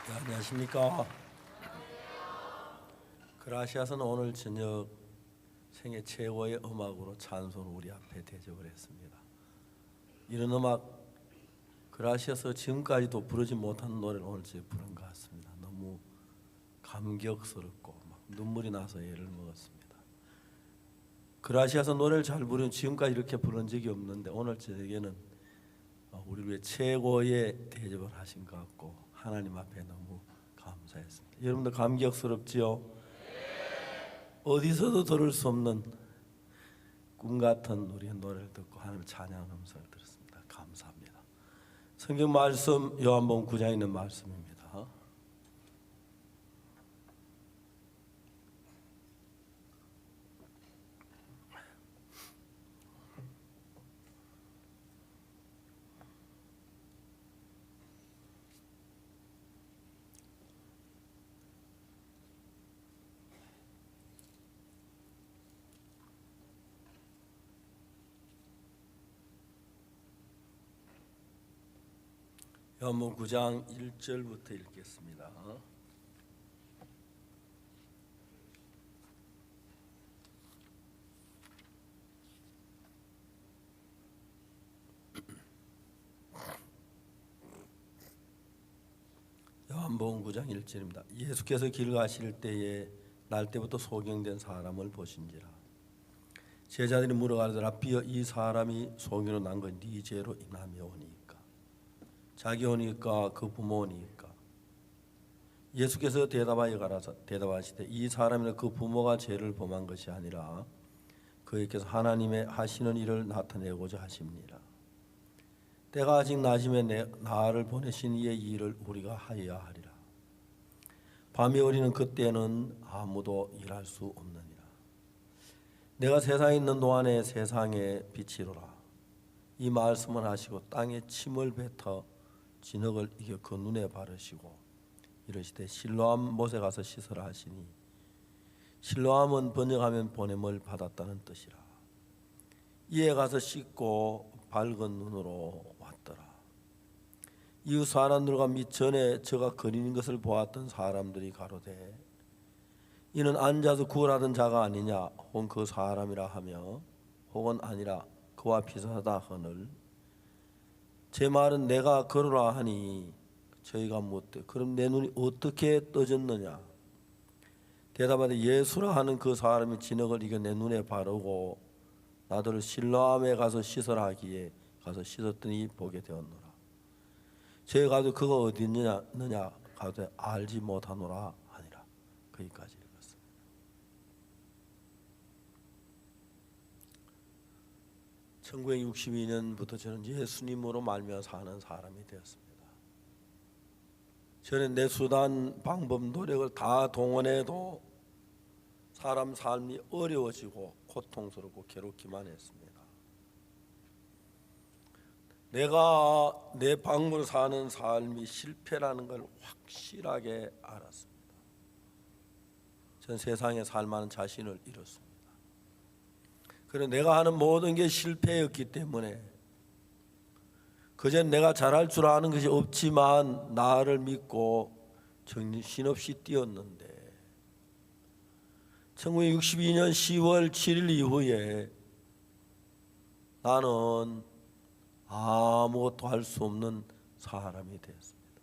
네, 안녕하십니까. 그라시아서는 오늘 저녁 생애 최고의 음악으로 찬송을 우리 앞에 대접을 했습니다. 이런 음악 그라시아서 지금까지도 부르지 못한 노래를 오늘 제가 부른 것 같습니다. 너무 감격스럽고 막 눈물이 나서 애를 먹었습니다. 그라시아서 노래를 잘 부르는 지금까지 이렇게 부른 적이 없는데 오늘 저에게는 우리를 위해 최고의 대접을 하신 것 같고 하나님 앞에 너무 감사했습니다. 여러분들 감격스럽지요? 어디서도 들을 수 없는 꿈 같은 우리의 노래를 듣고 하나님을 찬양하는 음성을 들었습니다. 감사합니다. 성경 말씀 요한복음 9장에 있는 말씀입니다. 요한복음 9장 1절부터 읽겠습니다. 요한복음 9장 1절입니다. 예수께서 길 가실 때에 날 때부터 소경된 사람을 보신지라. 제자들이 물어가더라. 라삐여, 이 사람이 소경으로 난 건 네 죄로 인함이오니까 자기 오니까 그 부모 오니까. 예수께서 대답하여 가라사 대답하시되 이 사람이나 그 부모가 죄를 범한 것이 아니라 그에게서 하나님의 하시는 일을 나타내고자 하십니다. 때가 아직 낮음에 나를 보내신 이의 일을 우리가 하여야 하리라. 밤이 오리는 그때는 아무도 일할 수 없느니라. 내가 세상에 있는 동안에 세상의 빛이로라. 이 말씀을 하시고 땅에 침을 뱉어 진흙을 이겨 그 눈에 바르시고 이르시되 실로암 못에 가서 씻으라 하시니 실로암은 번역하면 보냄을 받았다는 뜻이라. 이에 가서 씻고 밝은 눈으로 왔더라. 이웃 사람들과 및 전에 저가 거리는 것을 보았던 사람들이 가로되 이는 앉아서 구걸하던 자가 아니냐 혹은 그 사람이라 하며 혹은 아니라 그와 비슷하다 하늘. 제 말은 내가 걸으라 하니 저희가 묻되 그럼 내 눈이 어떻게 떠졌느냐. 대답하되 예수라 하는 그 사람이 진흙을 이겨 내 눈에 바르고 나더러 실로암에 가서 씻으라 하기에 가서 씻었더니 보게 되었노라. 저희가 가도 그가 어디 있느냐 가도 알지 못하노라 하니라. 거기까지 읽었습니다. (1962년부터) 저는 예수님으로 말미암아 사는 사람이 되었습니다. 저는 내 수단, 방법, 노력을 다 동원해도 사람 삶이 어려워지고 고통스럽고 괴롭기만 했습니다. 내가 내 방법으로 사는 삶이 실패라는 걸 확실하게 알았습니다. 전 세상에 살만한 자신을 잃었습니다. 그래서 내가 하는 모든 게 실패였기 때문에 그저 내가 잘할 줄 아는 것이 없지만 나를 믿고 정신없이 뛰었는데 1962년 10월 7일 이후에 나는 아무것도 할 수 없는 사람이 되었습니다.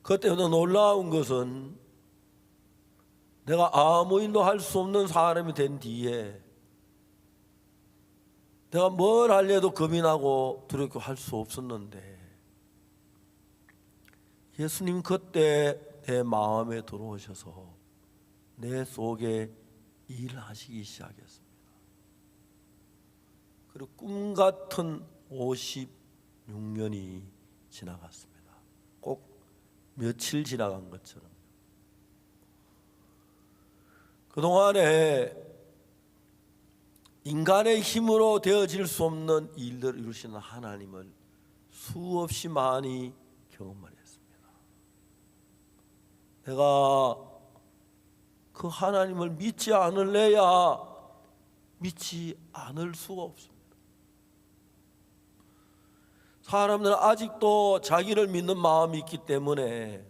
그때부터 놀라운 것은 내가 아무 일도 할 수 없는 사람이 된 뒤에 내가 뭘 하려도 겁이 나고 두렵고 할 수 없었는데 예수님 그때 내 마음에 들어오셔서 내 속에 일하시기 시작했습니다. 그리고 꿈 같은 56년이 지나갔습니다. 꼭 며칠 지나간 것처럼. 그동안에 인간의 힘으로 되어질 수 없는 일들을 이루시는 하나님을 수없이 많이 경험을 했습니다. 내가 그 하나님을 믿지 않을래야 믿지 않을 수가 없습니다. 사람들은 아직도 자기를 믿는 마음이 있기 때문에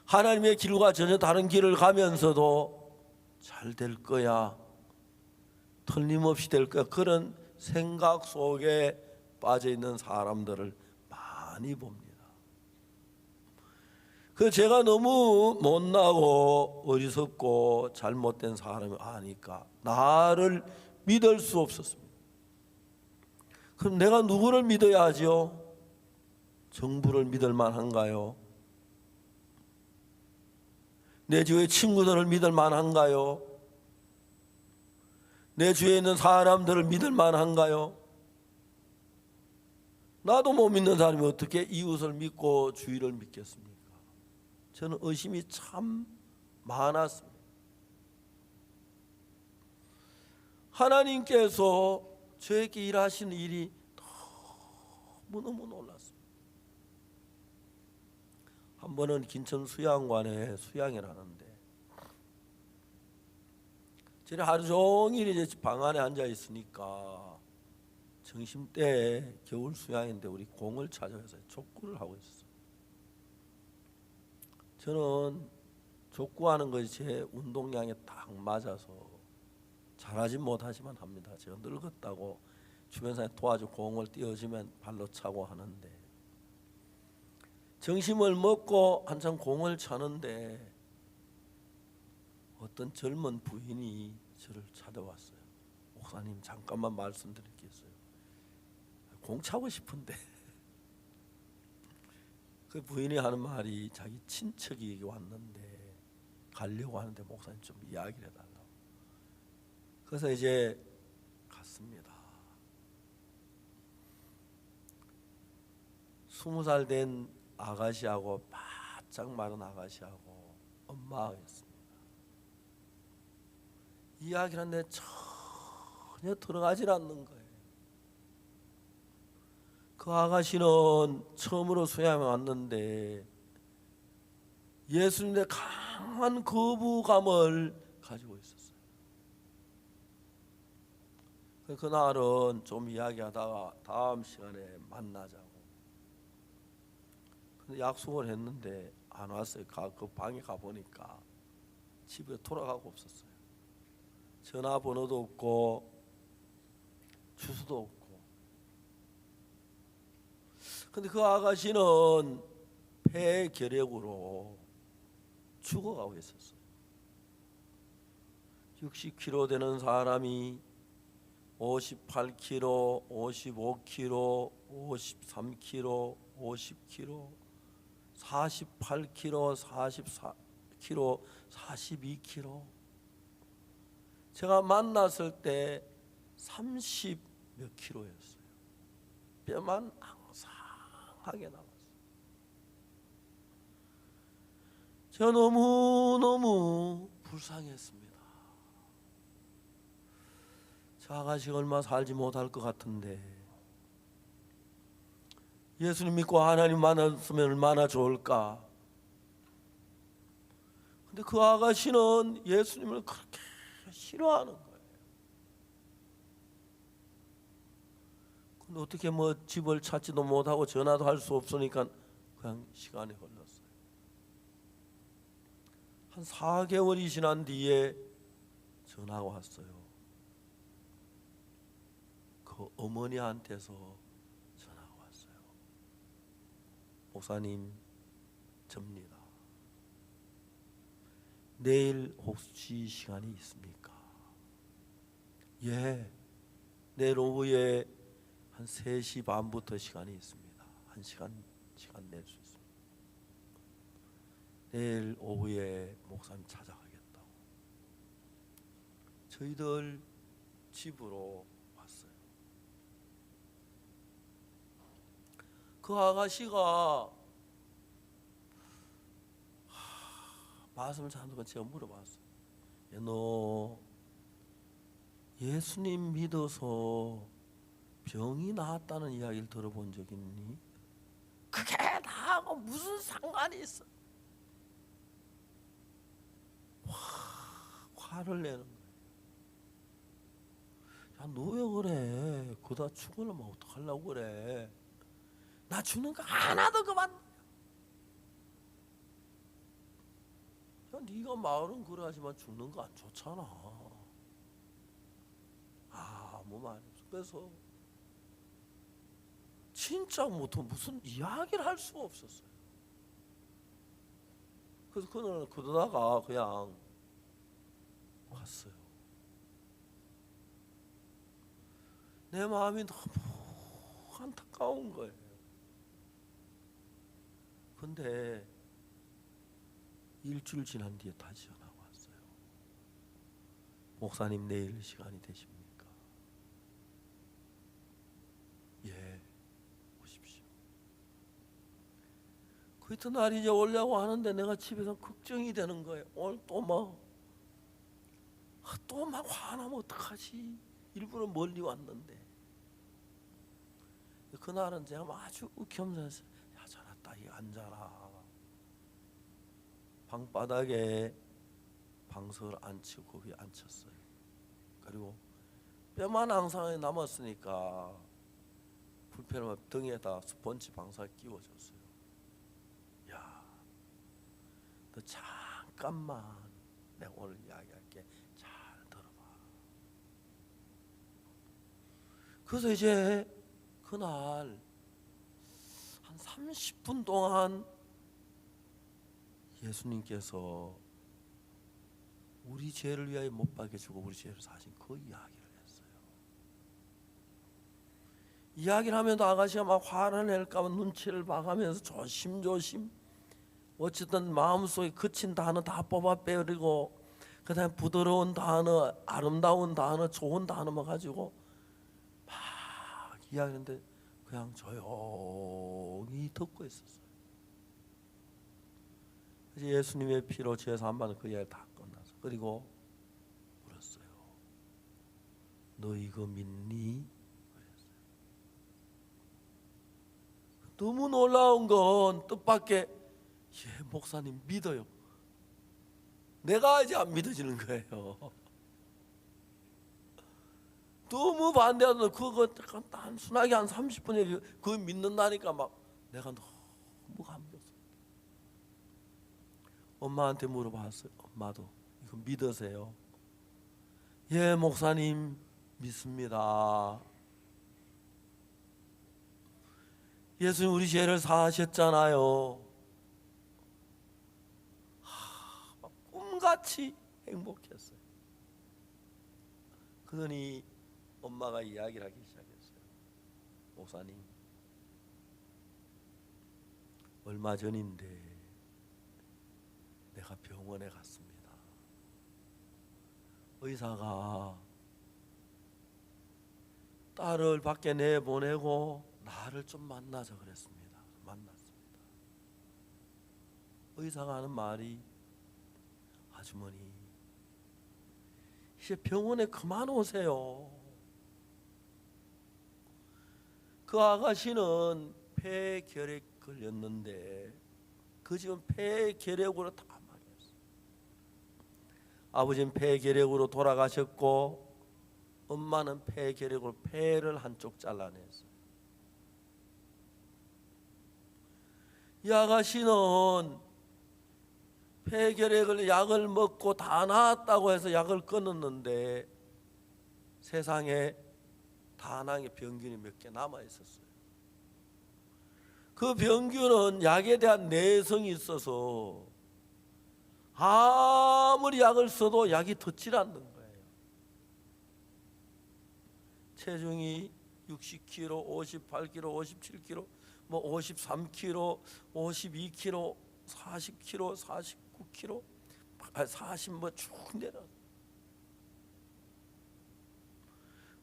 하나님의 길과 전혀 다른 길을 가면서도 잘 될 거야, 틀림없이 될 거야, 그런 생각 속에 빠져 있는 사람들을 많이 봅니다. 그 제가 너무 못나고 어리석고 잘못된 사람이 아니까 나를 믿을 수 없었습니다. 그럼 내가 누구를 믿어야 하죠? 정부를 믿을 만한가요? 내 주위의 친구들을 믿을 만한가요? 내 주위에 있는 사람들을 믿을 만한가요? 나도 못 믿는 사람이 어떻게 이웃을 믿고 주위를 믿겠습니까? 저는 의심이 참 많았습니다. 하나님께서 저에게 일하시는 일이 너무너무 놀랐습니다. 한 번은 긴천 수양관에 수양을 하는데 저는 하루 종일 이제 방 안에 앉아 있으니까 점심때 겨울 수양인데 우리 공을 찾아서 족구를 하고 있었어요. 저는 족구하는 것이 제 운동량에 딱 맞아서 잘하진 못하지만 합니다. 제가 늙었다고 주변 사람이 도와줘 공을 띄워주면 발로 차고 하는데, 점심을 먹고 한참 공을 차는데 어떤 젊은 부인이 저를 찾아왔어요. 목사님, 잠깐만 말씀드릴 게 있어요. 공 차고 싶은데. 그 부인이 하는 말이 자기 친척이 왔는데 가려고 하는데 목사님 좀 이야기를 해달라고. 그래서 이제 갔습니다. 20살 된 아가씨하고 바짝 마른 아가씨하고 엄마가 있습니다. 이야기를 하는데 전혀 들어가질 않는 거예요. 그 아가씨는 처음으로 수양에 왔는데 예수님의 강한 거부감을 가지고 있었어요. 그날은 좀 이야기하다가 다음 시간에 만나자고. 근데 약속을 했는데 안 왔어요. 그 방에 가보니까 집에 돌아가고 없었어요. 전화번호도 없고 주소도 없고. 근데 그 아가씨는 폐결핵으로 죽어가고 있었어요. 60kg 되는 사람이 58kg, 55kg, 53kg, 50kg, 48kg, 44kg, 42kg. 제가 만났을 때 30 몇 킬로였어요. 뼈만 항상하게 남았어요. 제가 너무너무 불쌍했습니다. 저 아가씨가 얼마 살지 못할 것 같은데 예수님 믿고 하나님 만났으면 얼마나 좋을까. 근데 그 아가씨는 예수님을 그렇게 싫어하는 거예요. 근데 어떻게 뭐 집을 찾지도 못하고 전화도 할 수 없으니까 그냥 시간이 흘렀어요. 한 4개월이 지난 뒤에 전화가 왔어요. 그 어머니한테서 전화가 왔어요. 목사님, 접니다. 내일 혹시 시간이 있습니까? 예, 내일 오후에 한 3시 반부터 시간이 있습니다. 1시간 시간 낼 수 있습니다. 내일 오후에 목사님 찾아가겠다고. 저희들 집으로 왔어요. 그 아가씨가 말씀을 잘하는 제가 물어봤어요. 너 예수님 믿어서 병이 나았다는 이야기를 들어본 적 있니? 그게 나하고 무슨 상관이 있어? 화를 내는 거예요. 야, 너 왜 그래? 그다 죽으려면 어떡하려고 그래? 나 죽는 거 하나도 그만. 야, 네가 말은 그래 하지만 죽는 거 안 좋잖아. 아무 말 없어. 그래서 진짜 무슨 이야기를 할 수가 없었어요. 그래서 그날 그러다가 그냥 갔어요. 내 마음이 너무 안타까운 거예요. 근데 일주일 지난 뒤에 다시 전화가 왔어요. 목사님 내일 시간이 되십니까? 예, 오십시오. 그 이튿날 이제 오려고 하는데 내가 집에서 걱정이 되는 거예요. 오늘 또 막 화나면 어떡하지? 일부러 멀리 왔는데. 그날은 제가 아주 겸손해서 야, 저놨다 이 앉아라. 방바닥에 방석을 앉히고 거기에 앉혔어요. 그리고 뼈만 항상 남았으니까 불편하면 등에다 스펀지 방석 끼워줬어요. 야, 너 잠깐만 내가 오늘 이야기할게. 잘 들어봐. 그래서 이제 그날 한 30분 동안 예수님께서 우리 죄를 위하여 못 박혀 주고 우리 죄를 사신 그 이야기를 했어요. 이야기를 하면서 아가씨가 막 화를 낼까 봐 눈치를 봐가면서 조심조심 어쨌든 마음속에 그친 단어 다 뽑아 빼버리고 그 다음에 부드러운 단어, 아름다운 단어, 좋은 단어만 가지고 막 이야기하는데 그냥 조용히 듣고 있었어요. 예수님의 피로 죄 사함받은 그 이야기 다 끝나서 그리고 물었어요. 너 이거 믿니? 그랬어요. 너무 놀라운 건 뜻밖의 예, 목사님 믿어요. 내가 이제 안 믿어지는 거예요. 너무 반대하는 그거 단순하게 한 30분에 그거 믿는다니까 막 내가 너무 감동했어요. 엄마한테 물어봤어요. 엄마도 이거 믿으세요? 예, 목사님 믿습니다. 예수님 우리 죄를 사하셨잖아요. 막 꿈같이 행복했어요. 그러니 엄마가 이야기를 하기 시작했어요. 목사님, 얼마 전인데 내가 병원에 갔습니다. 의사가 딸을 밖에 내보내고 나를 좀 만나자 그랬습니다. 만났습니다. 의사가 하는 말이 아주머니 이제 병원에 그만 오세요. 그 아가씨는 폐결핵 걸렸는데 그 지금 폐결핵으로 다 망했어요. 아버지는 폐결핵으로 돌아가셨고 엄마는 폐결핵으로 폐를 한쪽 잘라냈어요. 이 아가씨는 폐결핵을 약을 먹고 다 나았다고 해서 약을 끊었는데 세상에 다낭의 병균이 몇 개 남아 있었어요. 그 병균은 약에 대한 내성이 있어서 아무리 약을 써도 약이 덧질 않는 거예요. 체중이 60kg, 58kg, 57kg, 뭐 53kg, 52kg, 40kg, 49kg, 40 뭐 쭉 내려.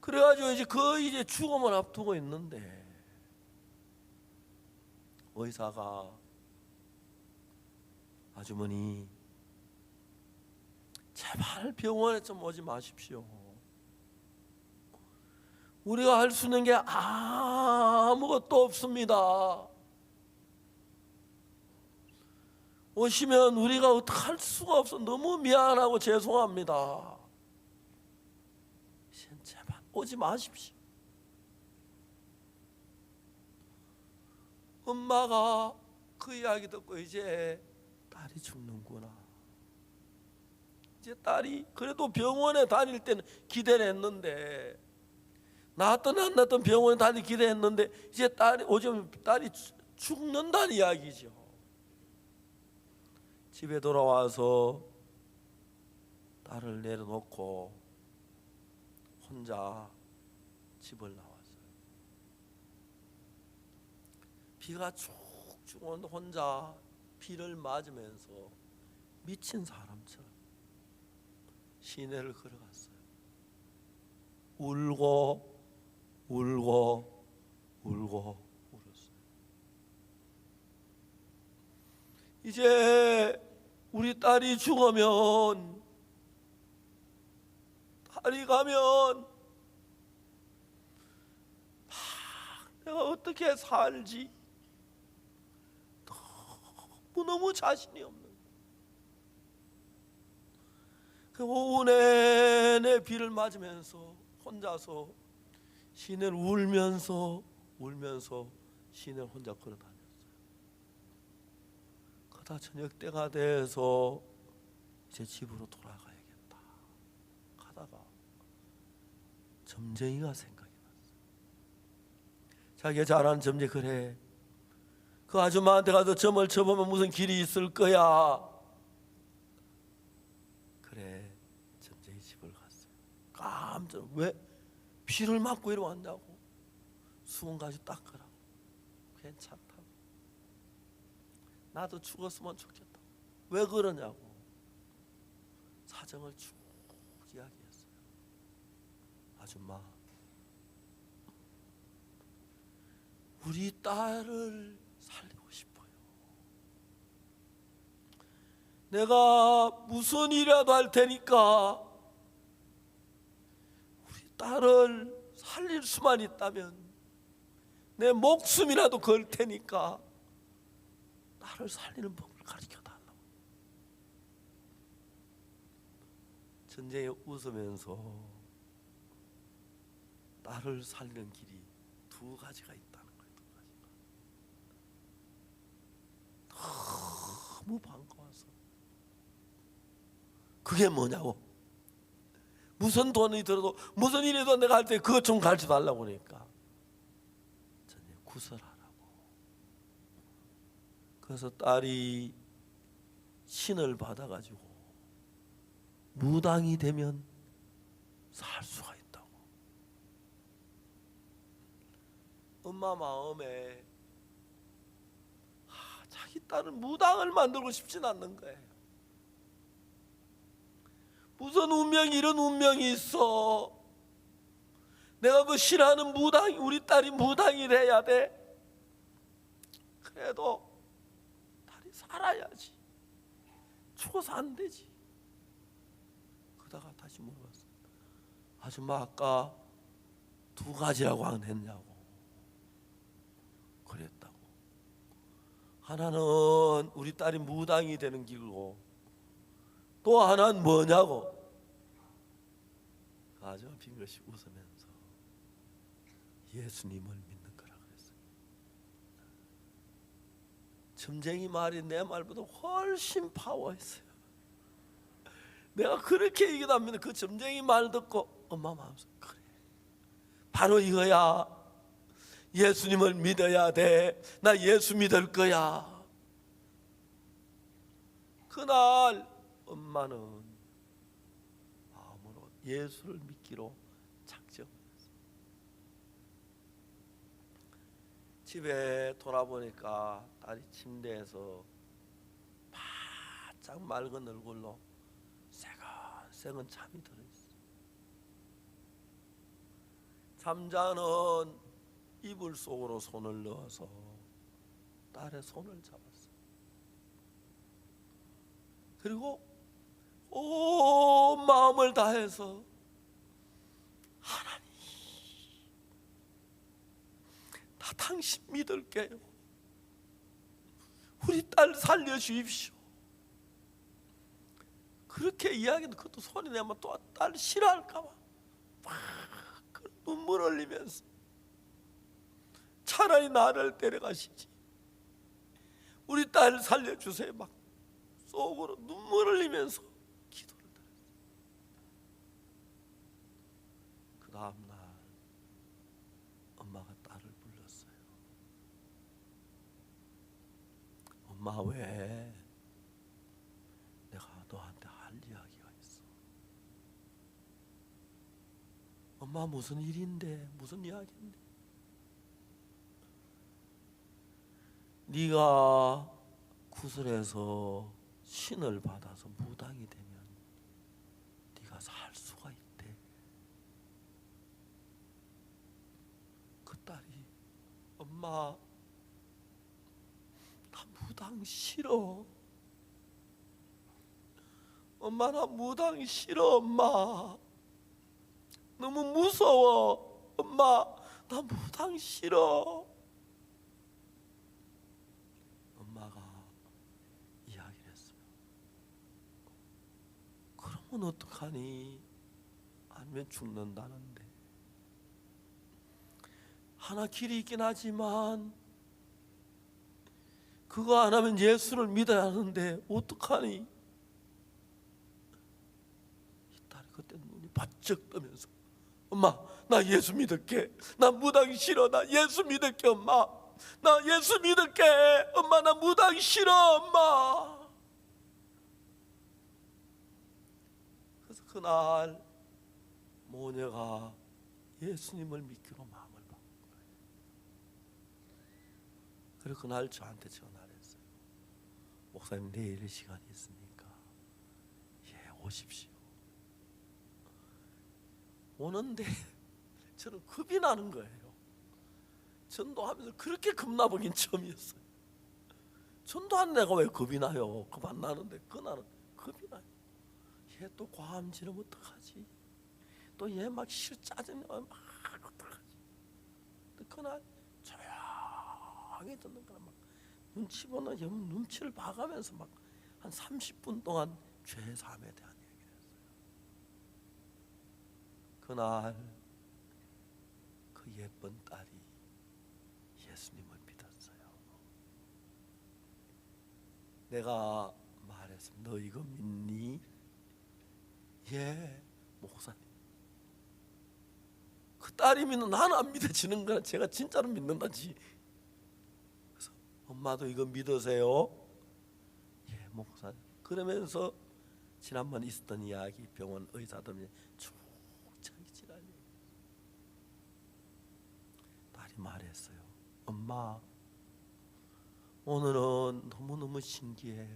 그래가지고 이제 거의 이제 죽음을 앞두고 있는데 의사가 아주머니 제발 병원에 좀 오지 마십시오. 우리가 할 수 있는 게 아무것도 없습니다. 오시면 우리가 어떻게 할 수가 없어. 너무 미안하고 죄송합니다. 제발 오지 마십시오. 엄마가 그 이야기 듣고 이제 딸이 죽는구나. 이제 딸이 그래도 병원에 다닐 때는 기대를 했는데, 나왔든 안 나왔든 병원에 다닐 기대했는데 이제 딸이 오줌 딸이 죽는다는 이야기죠. 집에 돌아와서 딸을 내려놓고 혼자 집을 나왔어요. 비가 쭉쭉 오는데 혼자 비를 맞으면서 미친 사람처럼 시내를 걸어갔어요. 울고 울고 울고 울었어요. 이제 우리 딸이 죽으면, 딸이 가면 내가 어떻게 살지? 너무 자신이 없는 거예요. 그 오후 내내 비를 맞으면서 혼자서 시내를 울면서 시내를 혼자 걸어다녔어요. 그러다 저녁 때가 돼서 이제 집으로 돌아가야겠다 가다가 점쟁이가 생각이 났어요. 자기가 잘 아는 점쟁이, 그래, 그 아줌마한테 가서 점을 쳐보면 무슨 길이 있을 거야. 그래, 점쟁이 집을 갔어요. 깜짝, 왜 비를 맞고 이리 왔냐고. 수건 가지고 닦으라고. 괜찮다고. 나도 죽었으면 좋겠다. 왜 그러냐고 사정을 쭉 이야기했어요. 아줌마, 우리 딸을 살리고 싶어요. 내가 무슨 일이라도 할 테니까 우리 딸을 살릴 수만 있다면 내 목숨이라도 걸 테니까 딸을 살리는 법을 가르쳐 달라고. 전쟁에 웃으면서 딸을 살리는 길이 두 가지가 있다는 거예요. 두 가지가. 너무 반가워서. 그게 뭐냐고. 무슨 돈이 들어도 무슨 일이도 내가 할 때 그것 좀 가르쳐 달라고 그러니까 전쟁 구설하라고. 그래서 딸이 신을 받아가지고 무당이 되면 살 수가 있다고. 엄마 마음에 자기 딸은 무당을 만들고 싶진 않는 거예요. 무슨 운명이 이런 운명이 있어. 내가 그 싫어하는 무당이, 우리 딸이 무당이 돼야 돼. 그래도 딸이 살아야지. 죽어서 안 되지. 그러다가 다시 물어봤어. 아줌마 아까 두 가지라고 안 했냐고. 그랬다고. 하나는 우리 딸이 무당이 되는 길고 또 하나는 뭐냐고. 아줌마 빙글씩 웃으면서 예수님을 믿는 거라 그랬어요. 점쟁이 말이 내 말보다 훨씬 파워했어요. 내가 그렇게 얘기합니다. 그 점쟁이 말 듣고 엄마 마음속에 그래, 바로 이거야. 예수님을 믿어야 돼. 나 예수 믿을 거야. 그날 엄마는 마음으로 예수를 믿기로 작정했어요. 집에 돌아보니까 딸이 침대에서 바짝 맑은 얼굴로 새근새근 잠이 들어있어요. 잠자는 이불 속으로 손을 넣어서 딸의 손을 잡았어요. 그리고 온 마음을 다해서 하나님, 나 당신 믿을게요. 우리 딸 살려주십시오. 그렇게 이야기는, 그것도 소리 내면 또 딸 싫어할까 봐 막 눈물 흘리면서 차라리 나를 데려가시지, 우리 딸 살려주세요 막 속으로 눈물 흘리면서 기도를 드렸어요. 그 다음날 엄마가 딸을 불렀어요. 엄마, 왜? 내가 너한테 할 이야기가 있어. 엄마, 무슨 일인데? 무슨 이야기인데? 네가 구슬에서 신을 받아서 무당이 되면 네가 살 수가 있대. 그 딸이, 엄마, 나 무당 싫어. 엄마, 나 무당 싫어. 엄마, 너무 무서워. 엄마, 나 무당 싫어. 엄마가 이야기를 했어요. 그러면 어떡하니? 아니면 죽는다는데. 하나 길이 있긴 하지만 그거 안 하면 예수를 믿어야 하는데 어떡하니? 이 딸이 그때 눈이 바쩍 뜨면서, 엄마, 나 예수 믿을게. 나 무당 싫어. 나 예수 믿을게. 엄마, 나 예수 믿을게. 엄마, 나 무당 싫어. 엄마. 그래서 그날 모녀가 예수님을 믿기로 마음을 바꾼 거예요. 그리고 그날 저한테 전화를 했어요. 목사님, 내일 시간이 있으니까 오십시오. 오는데 저는 겁이 나는 거예요. 전도하면서 그렇게 겁나보긴 처음이었어요. 전도한 내가 왜 겁이 나요? 겁 안 나는데 그날은 겁이 나요. 얘 또 과암 지르면 어떡하지? 또 얘 막 짜증나 막 어떡하지? 그날 조용히 듣는 거라 막 눈치 보는 눈치를 봐가면서 막 한 30분 동안 죄 사함에 대한 얘기를 했어요. 그날 그 예쁜 딸이 예수님을 믿었어요. 내가 말했어. 너 이거 믿니? 예, 목사님. 그 딸이 믿는, 나는 안 믿어지는 거야. 제가 진짜로 믿는다지. 그래서 엄마도 이거 믿으세요? 예, 목사님. 그러면서 지난번 있었던 이야기, 병원 의사들이 쭉 자기 지랄 얘기. 딸이 말했어요. 엄마, 오늘은 너무너무 신기해.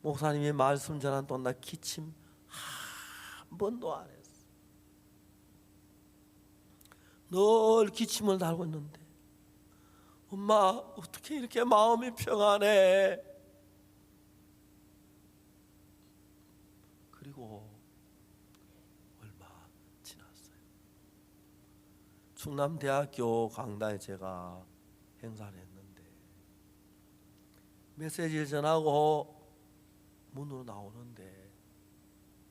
목사님이 말씀 전한 동안 나 기침 한 번도 안 했어. 늘 기침을 달고 있는데 엄마, 어떻게 이렇게 마음이 평안해? 그리고 얼마 지났어요. 충남대학교 강단에 제가 행사를 했는데 메시지를 전하고 문으로 나오는데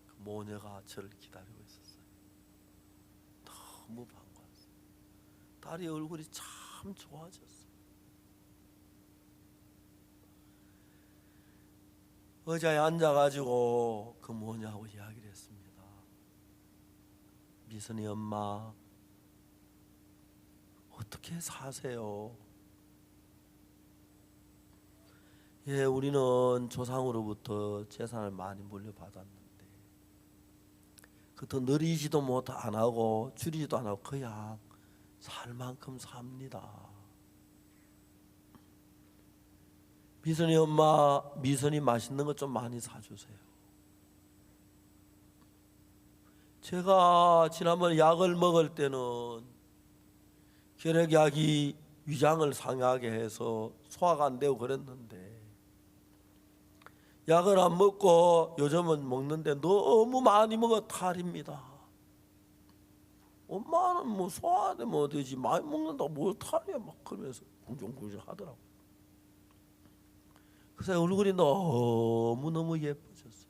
그 모녀가 저를 기다리고 있었어요. 너무 반가웠어요. 딸이 얼굴이 참 좋아졌어요. 의자에 앉아가지고 그 모녀하고 이야기를 했습니다. 미선이 엄마, 어떻게 사세요? 예, 우리는 조상으로부터 재산을 많이 물려받았는데 그것도 늘리지도 못 안 하고 줄이지도 안 하고 그냥 살 만큼 삽니다. 미선이 엄마, 미선이 맛있는 것 좀 많이 사주세요. 제가 지난번 약을 먹을 때는 혈액약이 위장을 상하게 해서 소화가 안 되고 그랬는데 약을 안 먹고 요즘은 먹는데 너무 많이 먹어 탈입니다. 엄마는 뭐 소화되면 어디지, 많이 먹는다고 뭐 탈이야 막 그러면서 궁정궁정 하더라고. 그래서 얼굴이 너무너무 예뻐졌어요.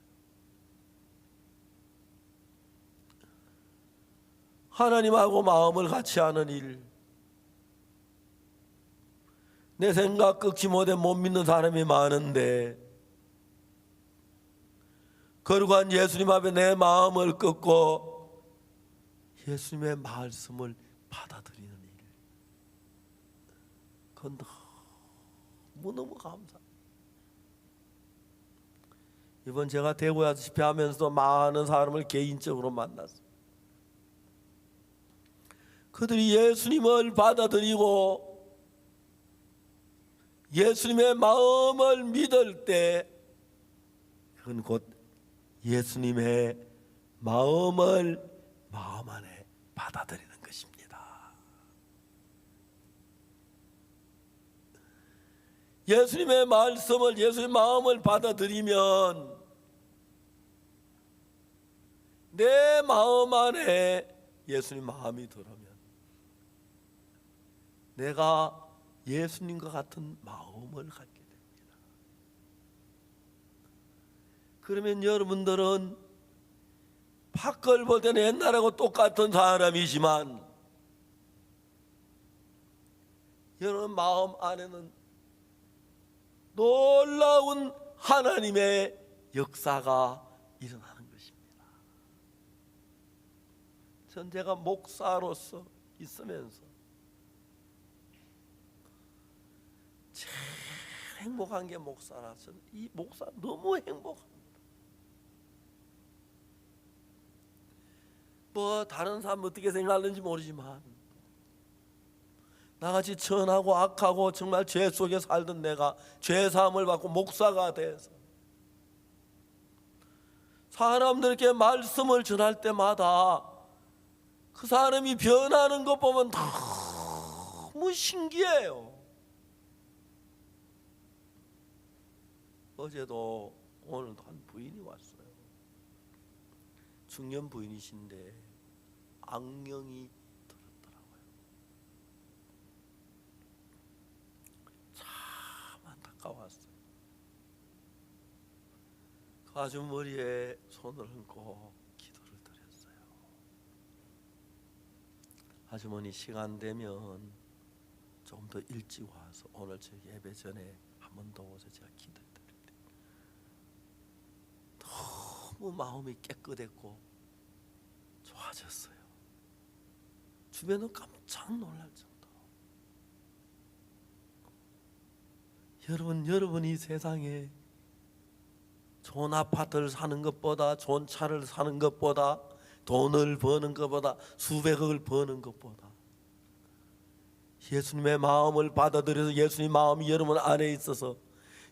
하나님하고 마음을 같이 하는 일, 내 생각 끄지 못해 못 믿는 사람이 많은데 거룩한 예수님 앞에 내 마음을 끄고 예수님의 말씀을 받아들이는 일, 그건 너무너무 감사합니다. 이번 제가 대구에 와서 집회하면서도 많은 사람을 개인적으로 만났어요. 그들이 예수님을 받아들이고 예수님의 마음을 믿을 때 그건 곧 예수님의 마음을 마음 안에 받아들이는 것입니다. 예수님의 말씀을, 예수님의 마음을 받아들이면 내 마음 안에 예수님 마음이 들어오면 내가 예수님과 같은 마음을 갖게 됩니다. 그러면 여러분들은 밖을 볼 때는 옛날하고 똑같은 사람이지만 여러분 마음 안에는 놀라운 하나님의 역사가 일어나는 것입니다. 전 제가 목사로서 있으면서 제일 행복한 게 목사라서 이 목사 너무 행복합니다. 뭐 다른 사람 어떻게 생각하는지 모르지만 나같이 천하고 악하고 정말 죄 속에 살던 내가 죄 사함을 받고 목사가 돼서 사람들에게 말씀을 전할 때마다 그 사람이 변하는 것 보면 너무 신기해요. 어제도 오늘도 한 부인이 왔어요. 중년 부인이신데 악령이 들었더라고요. 참 안타까웠어요. 그 아주머니에 손을 얹고 기도를 드렸어요. 아주머니 시간 되면 좀 더 일찍 와서 오늘 저 예배 전에 한 번 더 오셔서 제가 기도해 너무 마음이 깨끗했고 좋아졌어요. 주변은 깜짝 놀랄 정도. 여러분이 세상에 좋은 아파트를 사는 것보다, 좋은 차를 사는 것보다, 돈을 버는 것보다, 수백억을 버는 것보다 예수님의 마음을 받아들여서 예수님 마음이 여러분 안에 있어서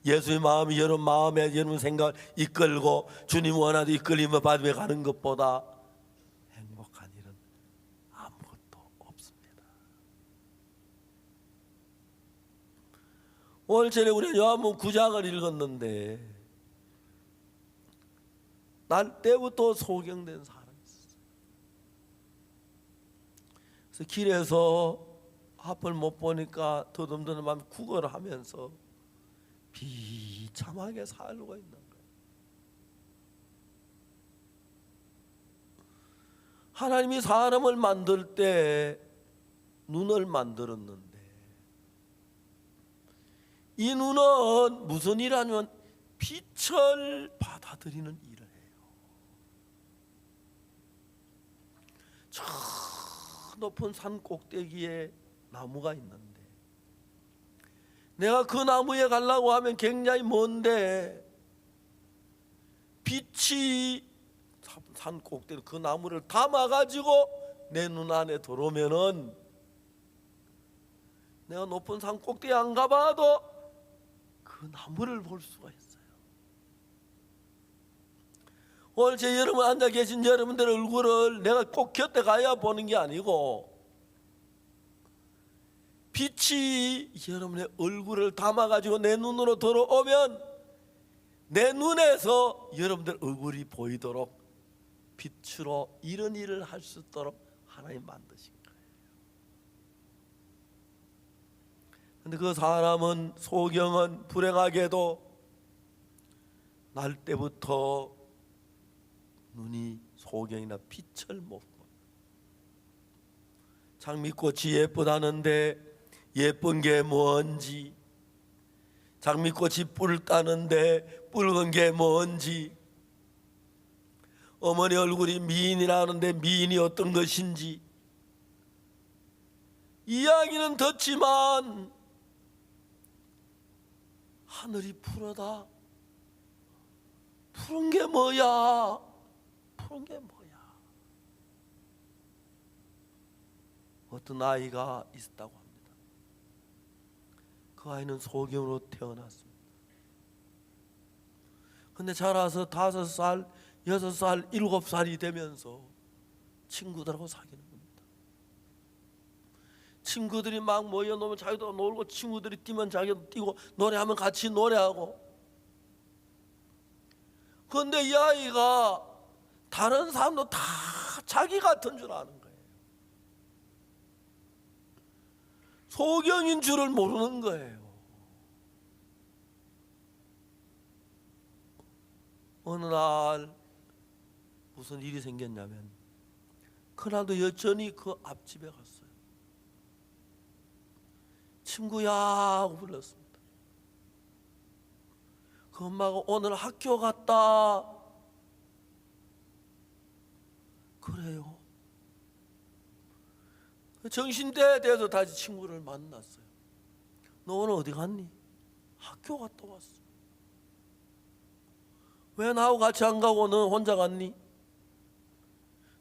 예수의 마음이 여러분 마음에 여러분 생각을 이끌고 주님 원하는 이끌림을 받으며 가는 것보다 행복한 일은 아무것도 없습니다. 오늘 전에 우리 요한복음 9장을 읽었는데 날 때부터 소경된 사람이 있었어요. 그래서 길에서 앞을 못 보니까 더듬더듬 하면 구걸을 하면서 비참하게 살고 있는 거예요. 하나님이 사람을 만들 때 눈을 만들었는데 이 눈은 무슨 일 하냐면 빛을 받아들이는 일을 해요. 저 높은 산 꼭대기에 나무가 있는데 내가 그 나무에 가려고 하면 굉장히 먼데 빛이 산 꼭대기 그 나무를 담아가지고 내 눈 안에 들어오면은 내가 높은 산 꼭대기 안 가봐도 그 나무를 볼 수가 있어요. 오늘 제 여러분 앉아 계신 여러분들의 얼굴을 내가 꼭 곁에 가야 보는 게 아니고 빛이 여러분의 얼굴을 담아가지고 내 눈으로 들어오면 내 눈에서 여러분들 얼굴이 보이도록 빛으로 이런 일을 할 수 있도록 하나님 만드신 거예요. 그런데 그 사람은 소경은 불행하게도 날 때부터 눈이 소경이나 빛을 못 본 장미꽃이 예쁘다는데 예쁜 게 뭔지, 장미꽃이 뿔 따는데 붉은 게 뭔지, 어머니 얼굴이 미인이라는데 미인이 어떤 것인지, 이야기는 듣지만 하늘이 푸르다. 푸른 게 뭐야? 푸른 게 뭐야? 어떤 아이가 있었다고 합니다. 그 아이는 소경으로 태어났습니다. 근데 자라서 5살, 6살, 7살이 되면서 친구들하고 사귀는 겁니다. 친구들이 막 모여놓으면 자기도 놀고, 친구들이 뛰면 자기도 뛰고, 노래하면 같이 노래하고. 그런데 이 아이가 다른 사람도 다 자기 같은 줄 아는 거예요. 소경인 줄을 모르는 거예요. 어느 날 무슨 일이 생겼냐면, 그날도 여전히 그 앞집에 갔어요. 친구야 하고 불렀습니다. 그 엄마가 오늘 학교 갔다. 그래요. 정신대 돼서 다시 친구를 만났어요. 너 오늘 어디 갔니? 학교 갔다 왔어. 왜 나하고 같이 안 가고 너 혼자 갔니?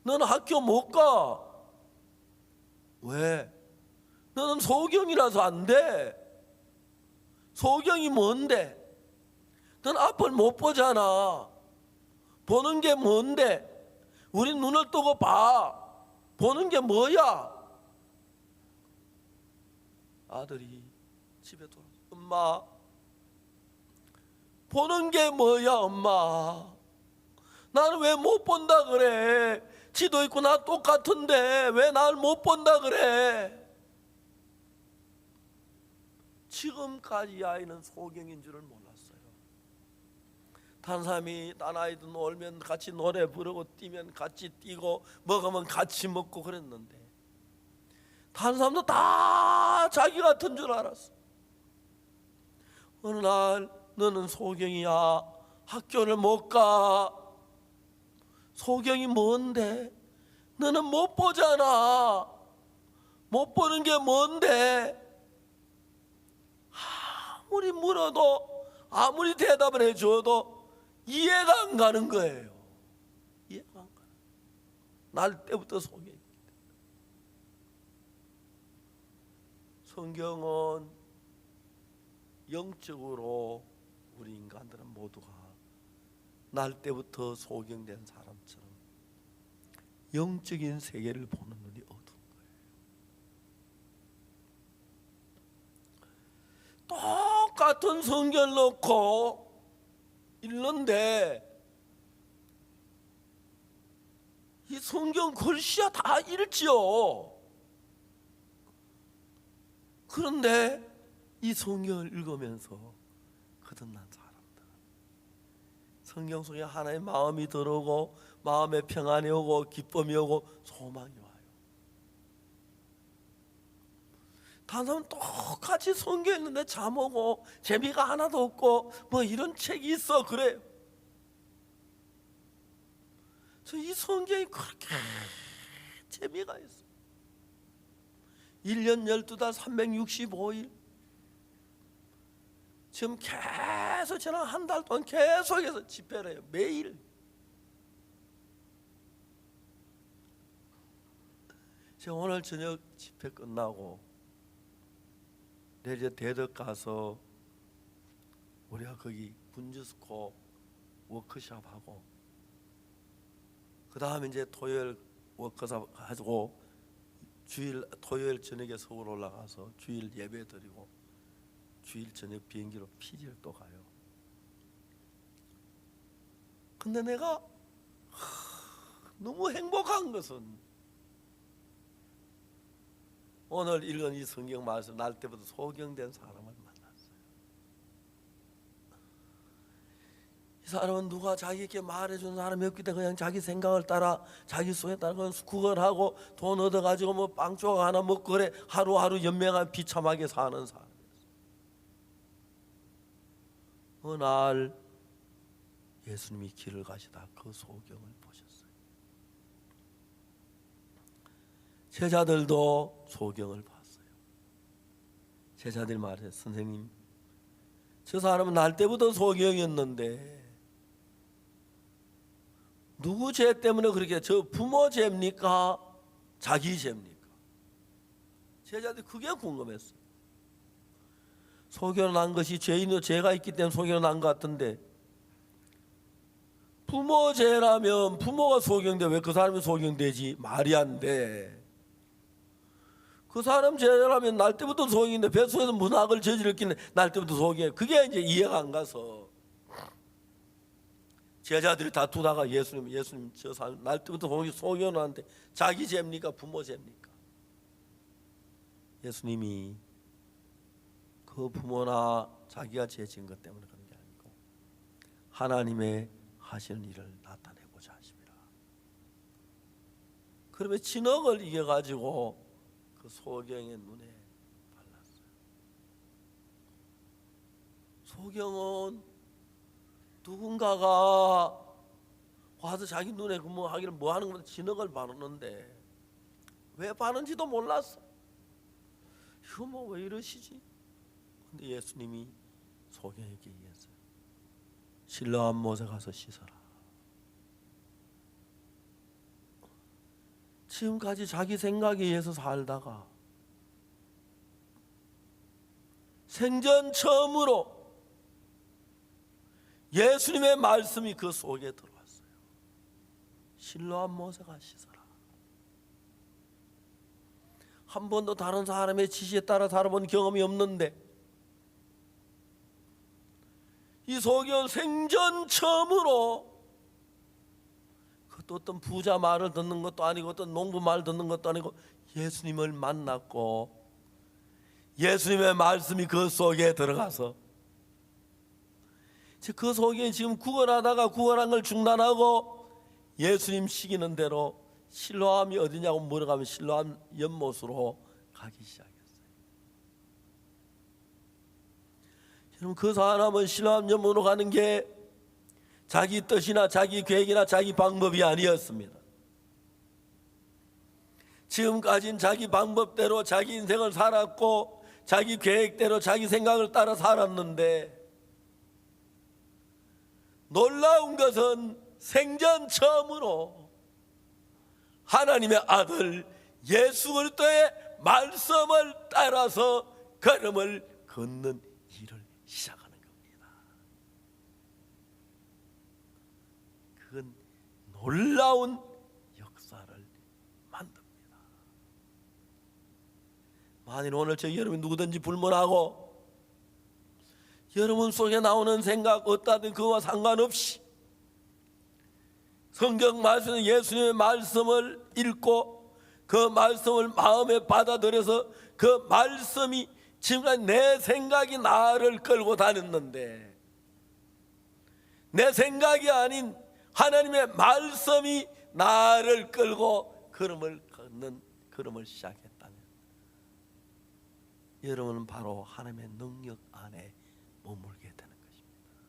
너는 학교 못 가. 왜? 너는 소경이라서 안 돼. 소경이 뭔데? 넌 앞을 못 보잖아. 보는 게 뭔데? 우리 눈을 뜨고 봐. 보는 게 뭐야? 아들이 집에 돌아서, 엄마, 보는 게 뭐야 엄마? 나는 왜 못 본다 그래? 지도 있고 나 똑같은데 왜 날 못 본다 그래? 지금까지 이 아이는 소경인 줄을 몰랐어요. 다른 사람이, 딴 아이도 놀면 같이 노래 부르고 뛰면 같이 뛰고 먹으면 같이 먹고 그랬는데, 다른 사람도 다 자기 같은 줄 알았어. 어느 날 너는 소경이야. 학교를 못 가. 소경이 뭔데? 너는 못 보잖아. 못 보는 게 뭔데? 아무리 물어도, 아무리 대답을 해줘도 이해가 안 가는 거예요. 이해가 안 가는. 날 때부터 소경이. 성경은 영적으로 우리 인간들은 모두가 날 때부터 소경된 사람처럼 영적인 세계를 보는 눈이 어두운 거예요. 똑같은 성경을 놓고 읽는데 이 성경 글씨야 다 읽지요. 그런데 이 성경을 읽으면서 거듭난 사람들은 성경 속에 하나의 마음이 들어오고, 마음에 평안이 오고, 기쁨이 오고, 소망이 와요. 다른 사람은 똑같이 성경 읽는데 잠 오고 재미가 하나도 없고, 뭐 이런 책이 있어 그래요. 이 성경이 그렇게 재미가 있어. 1년 12달 365일 지금 계속 지난 한 달 동안 계속해서 집회를 해요. 매일. 제가 오늘 저녁 집회 끝나고 내일 이제 대덕 가서 우리가 거기 군주스코 워크숍하고, 그 다음에 이제 토요일 워크숍 하고, 주일 토요일 저녁에 서울 올라가서 주일 예배 드리고, 주일 저녁 비행기로 피지를 또 가요. 근데 내가 너무 행복한 것은 오늘 읽은 이 성경 말씀, 날 때부터 소경된 사람을 만났어요. 이 사람은 누가 자기에게 말해준 사람이 없기 때문에 그냥 자기 생각을 따라 자기 속에 따라 구걸하고 돈 얻어가지고 뭐 빵 조각 하나 먹고 그래 하루하루 연명한 비참하게 사는 사람이었어요. 어느 날 예수님이 길을 가시다 그 소경을 보셨어요. 제자들도 소경을 봤어요. 제자들이 말해요. 선생님, 저 사람은 날 때부터 소경이었는데 누구 죄 때문에 그렇게, 저 부모 죄입니까? 자기 죄입니까? 제자들이 그게 궁금했어요. 소경을 난 것이 죄가 있기 때문에 소경을 난 것 같은데, 부모 죄라면 부모가 소경돼 왜 그 사람이 소경되지? 말이 안 돼. 그 사람 죄라면 날 때부터 소경인데 뱃속에서 문학을 저질렀기는 날 때부터 소경이에요. 그게 이제 이해가 안 가서 제자들이 다투다가 예수님 저 사람 날 때부터 소경을 하는데 자기 죄입니까? 부모 죄입니까? 예수님이 그 부모나 자기가 죄 지은 것 때문에 그런 게 아니고 하나님의 하시는 일을 나타내고자 하십니다. 그러면 진흙을 이겨가지고 그 소경의 눈에 발랐어요. 소경은 누군가가 와서 자기 눈에 뭐 하기를 뭐 하는 건데 진흙을 바르는데 왜 바르는지도 몰랐어. 이거 뭐 왜 이러시지? 근데 예수님이 소경에게 얘기했어요. 실로암 못에 가서 씻어라. 지금까지 자기 생각에 의해서 살다가 생전 처음으로 예수님의 말씀이 그 속에 들어왔어요. 실로암 못에 가서 씻어라. 한 번도 다른 사람의 지시에 따라 살아본 경험이 없는데 이 소경은 생전 처음으로 그것도 어떤 부자 말을 듣는 것도 아니고 어떤 농부 말 듣는 것도 아니고 예수님을 만났고 예수님의 말씀이 그 속에 들어가서 그 속에 지금 구걸하다가 구걸한 걸 중단하고 예수님 시키는 대로 실로암이 어디냐고 물어가면 실로암 연못으로 가기 시작했어요. 여러분, 그 사람은 실로암 연못으로 가는 게 자기 뜻이나 자기 계획이나 자기 방법이 아니었습니다. 지금까지는 자기 방법대로 자기 인생을 살았고 자기 계획대로 자기 생각을 따라 살았는데 놀라운 것은 생전 처음으로 하나님의 아들 예수 그리스도의 말씀을 따라서 걸음을 걷는 일을 시작하는 겁니다. 그건 놀라운 역사를 만듭니다. 만일 오늘 저 여러분이 누구든지 불문하고 여러분 속에 나오는 생각 어떠하든 그와 상관없이 성경 말씀 예수님의 말씀을 읽고 그 말씀을 마음에 받아들여서 그 말씀이 지금까지 내 생각이 나를 끌고 다녔는데 내 생각이 아닌 하나님의 말씀이 나를 끌고 걸음을 시작했다면 여러분은 바로 하나님의 능력 안에 머물게 되는 것입니다.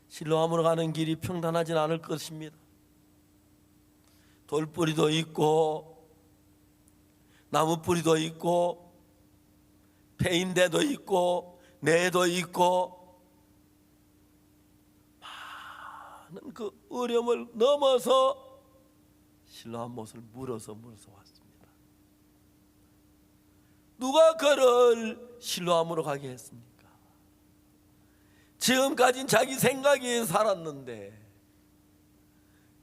실로암으로 가는 길이 평탄하진 않을 것입니다. 돌뿌리도 있고 나무뿌리도 있고 패인대도 있고 내도 있고 많은 그 어려움을 넘어서 실로암 못을 물어서 왔습니다. 누가 그를 실로암으로 가게 했습니까? 지금까지는 자기 생각에 살았는데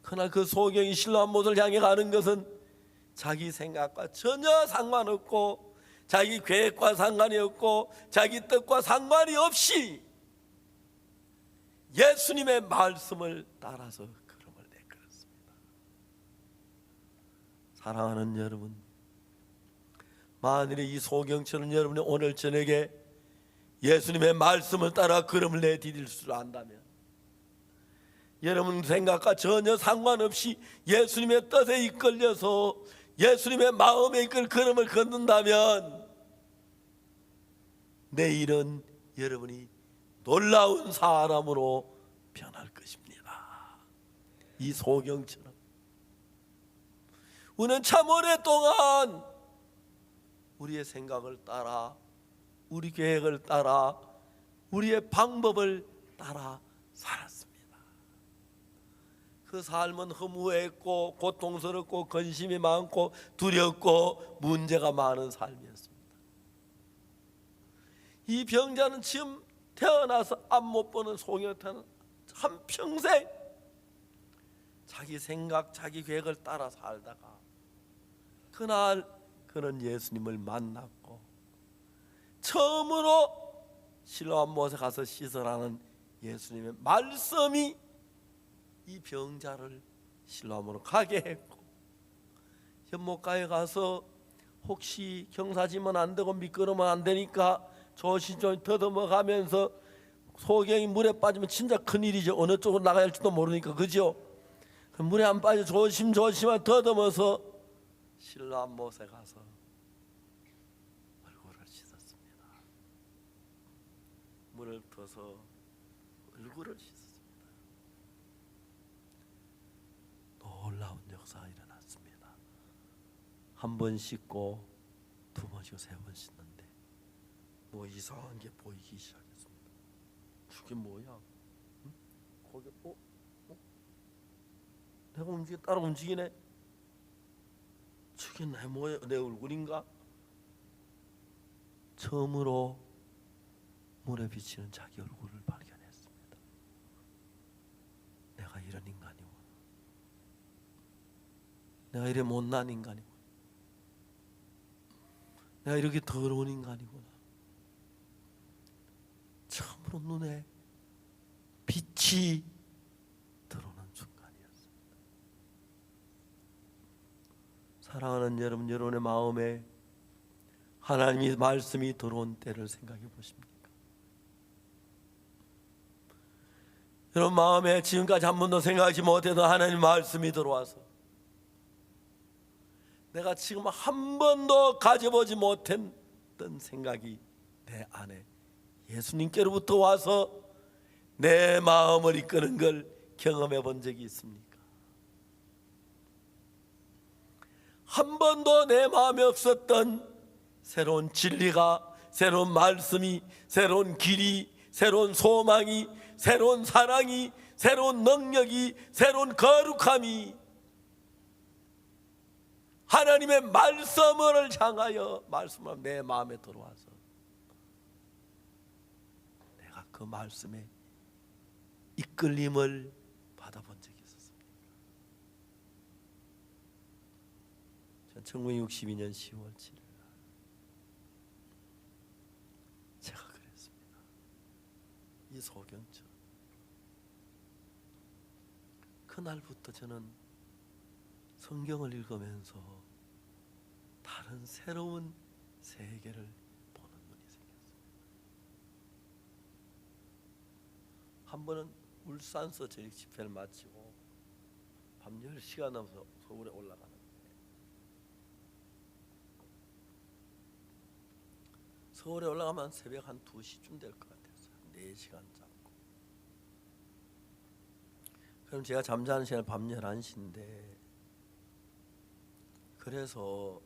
그날 그 소경이 실로암 못을 향해 가는 것은 자기 생각과 전혀 상관없고 자기 계획과 상관이 없고 자기 뜻과 상관이 없이 예수님의 말씀을 따라서 걸음을 내걸었습니다. 사랑하는 여러분, 만일에 이 소경처럼 여러분이 오늘 저녁에 예수님의 말씀을 따라 걸음을 내디딜 줄 안다면, 여러분 생각과 전혀 상관없이 예수님의 뜻에 이끌려서 예수님의 마음에 이끌 걸음을 걷는다면 내일은 여러분이 놀라운 사람으로 변할 것입니다. 이 소경처럼 우리는 참 오랫동안 우리의 생각을 따라, 우리 계획을 따라, 우리의 방법을 따라 살았습니다. 그 삶은 허무했고 고통스럽고 근심이 많고 두렵고 문제가 많은 삶이었습니다. 이 병자는 지금 태어나서 앞 못 보는 소경한테는 한평생 자기 생각, 자기 계획을 따라 살다가 그날 그는 예수님을 만났고 처음으로 실로암 못에 가서 씻으라는 예수님의 말씀이 이 병자를 실로암으로 가게 했고, 연못가에 가서 혹시 경사지면 안 되고 미끄러면 안 되니까 조심조심 더듬어 가면서, 소경이 물에 빠지면 진짜 큰일이죠. 어느 쪽으로 나가야 할지도 모르니까, 그죠? 물에 안 빠져 조심조심 더듬어서 실로암 못에 가서 얼굴을 씻었습니다. 물을 터서 얼굴을 씻었습니다. 놀라운 역사가 일어났습니다. 한 번 씻고 두 번 씻고 세 번 씻는데 뭐 이상한 게 보이기 시작했습니다. 저게 뭐야? 응? 거기 내가 움직여 따라 움직이네. 저게 내 얼굴인가? 처음으로 물에 비치는 자기 얼굴을 발견했습니다. 내가 이런 인간이구나. 내가 이래 못난 인간이구나. 내가 이렇게 더러운 인간이구나. 처음으로 눈에 빛이 들어오는 순간이었습니다. 사랑하는 여러분, 여러분의 마음에 하나님의 말씀이 들어온 때를 생각해 보십니까? 여러분 마음에 지금까지 한 번도 생각하지 못했던 하나님의 말씀이 들어와서 내가 지금 한 번도 가져보지 못했던 생각이 내 안에 예수님께로부터 와서 내 마음을 이끄는 걸 경험해 본 적이 있습니까? 한 번도 내 마음에 없었던 새로운 진리가, 새로운 말씀이, 새로운 길이, 새로운 소망이, 새로운 사랑이, 새로운 능력이, 새로운 거룩함이 하나님의 말씀을 향하여 말씀을 내 마음에 들어와서 내가 그 말씀에 이끌림을 받아본 적이 있었습니다. 전 1962년 10월 7일 날 제가 그랬습니다. 이 소경처럼 그날부터 저는 성경을 읽으면서 다른 새로운 세계를 보는 눈이 생겼습니다. 한 번은 울산서 저녁 집회를 마치고 밤 10시가 넘어서 서울에 올라가는데 서울에 올라가면 새벽 한 2시쯤 될 것 같았어요. 4시간 잡고. 그럼 제가 잠자는 시간은 밤 11시인데 그래서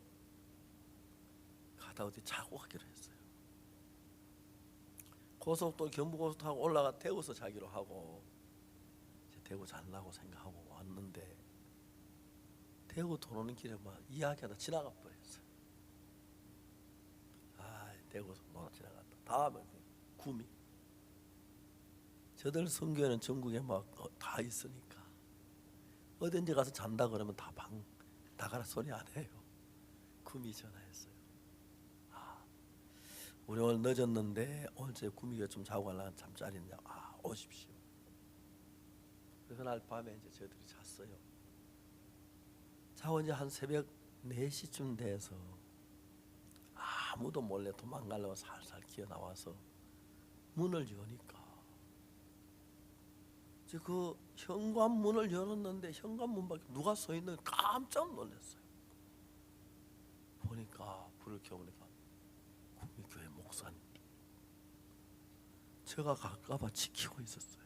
가다 어디 자고 가기로 했어요. 고속도로 경부고속도로 타고 올라가 대구서 자기로 하고 이제 대구 잘라고 생각하고 왔는데 대구 돌아오는 길에 막 이야기하다 지나가 버렸어요. 대구서 놀아 지나갔다. 다음에 구미. 저들 성교회는 전국에 막 다 있으니까 어딘지 가서 잔다 그러면 다 방 나가라 소리 안 해요. 구미 전화했어요. 우리 오늘 늦었는데 오늘 제 구미가 좀 자고 가려면 잠자리 있냐고. 오십시오. 그날 밤에 이제 저희들이 잤어요. 자고 이제 한 새벽 4시쯤 돼서 아무도 몰래 도망가려고 살살 기어 나와서 문을 여니까 이제 그 현관문을 열었는데 현관문 밖에 누가 서 있는 깜짝 놀랐어요. 보니까 불을 켜보니까 구미교회 목사님. 제가 갈까봐 지키고 있었어요.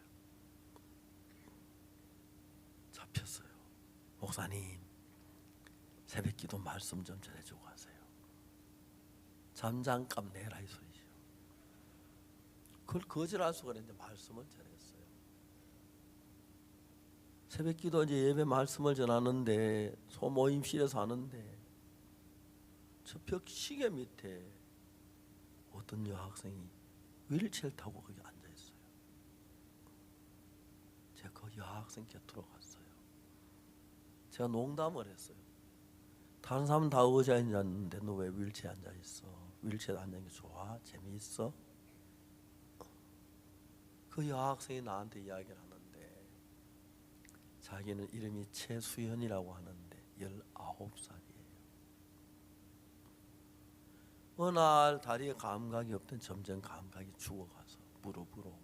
잡혔어요. 목사님, 새벽기도 말씀 좀 전해주고 가세요. 잠잠값 내라 이 소리죠. 그걸 거절할 수가 없는데 말씀을 전했어요. 새벽기도 이제 예배 말씀을 전하는데 소모임실에서 하는데 저 벽 시계 밑에 어떤 여학생이 휠체어를 타고 거기 앉아 있어요. 제가 그 여학생 곁으로 갔어요. 제가 농담을 했어요. 다른 사람은 다 의자에 앉았는데 너 왜 휠체어에 앉아 있어? 휠체어에 앉는 게 좋아? 재미있어? 그 여학생이 나한테 이야기를 하는데 자기는 이름이 최수연이라고 하는데 19살이에요. 어느 날 다리에 감각이 없던 점점 감각이 죽어가서 무릎으로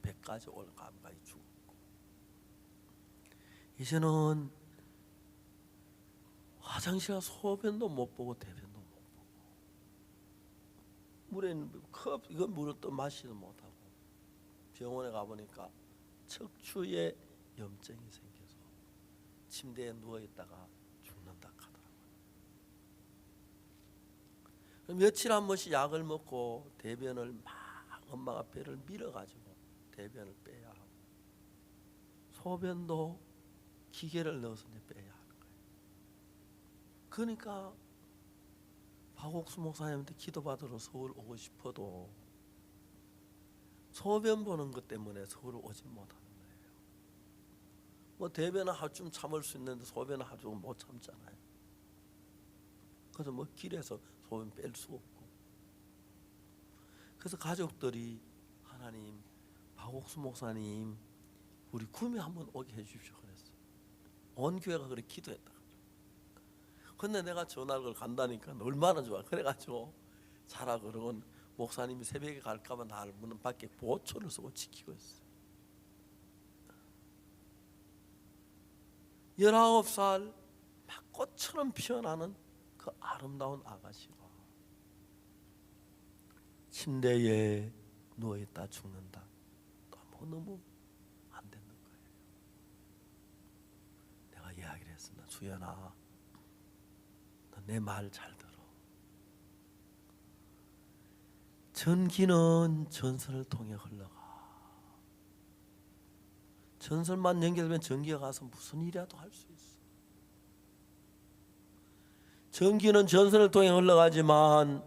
배까지 올 감각이 죽었고 이제는 화장실에 소변도 못 보고 대변도 못 보고 물에 이건 물을 또 마시도 못하고 병원에 가보니까 척추에 염증이 생겨서 침대에 누워있다가 죽는다 하더라고요. 며칠 한 번씩 약을 먹고 대변을 막 엄마가 배를 밀어가지고 대변을 빼야 하고 소변도 기계를 넣어서 이제 빼야 하는 거예요. 그러니까 박옥수 목사님한테 기도받으러 서울 오고 싶어도 소변 보는 것 때문에 서울 오지 못하는 거예요. 뭐 대변은 하루쯤 참을 수 있는데 소변은 하루 못 참잖아요. 그래서 뭐 길에서 소변 뺄 수 없고 그래서 가족들이 하나님 박옥수 목사님 우리 구미 한번 오게 해주십시오 그랬어요. 온 교회가 그렇게 기도했다. 근데 내가 전화를 간다니까 얼마나 좋아. 그래가지고 자라 그러곤 목사님이 새벽에 갈까봐 나를 문 밖에 보초를 쓰고 지키고 있어요. 19살 막 꽃처럼 피어나는 그 아름다운 아가씨가 침대에 누워있다 죽는다. 너무 안 되는 거예요. 내가 이야기를 했습니다. 수연아, 너 내 말 잘 들어. 전기는 전선을 통해 흘러가. 전선만 연결되면 전기가 가서 무슨 일이라도 할 수 있어. 전기는 전선을 통해 흘러가지만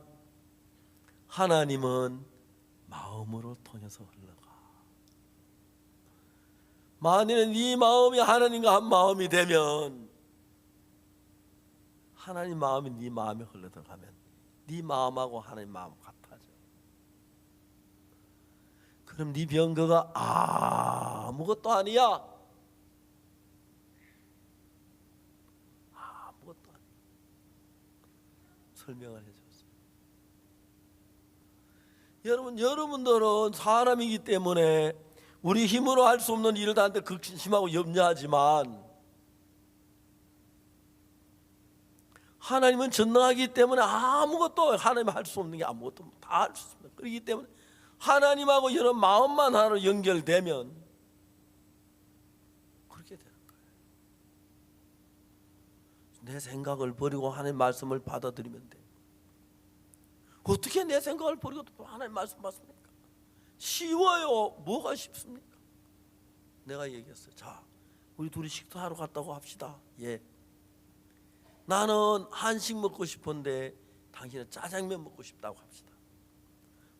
하나님은 마음으로 통해서 흘러가. 만일에 네 마음이 하나님과 한 마음이 되면 하나님 마음이 네 마음에 흘러들어가면 네 마음하고 하나님 마음 같아져. 그럼 네 병거가 아무것도 아니야. 아무것도 아니야. 설명을 해줬어요. 여러분들은 사람이기 때문에 우리 힘으로 할 수 없는 일을 하는데 극심하고 염려하지만 하나님은 전능하기 때문에 아무것도 하나님이 할 수 없는 게 아무것도 다 할 수 있습니다. 그렇기 때문에 하나님하고 여러분 마음만 하나로 연결되면 그렇게 되는 거예요. 내 생각을 버리고 하나님 말씀을 받아들이면 돼. 어떻게 내 생각을 버리고 또 하나님 말씀 받습니까? 쉬워요. 뭐가 쉽습니까? 내가 얘기했어요. 자, 우리 둘이 식사하러 갔다고 합시다. 예. 나는 한식 먹고 싶은데 당신은 짜장면 먹고 싶다고 합시다.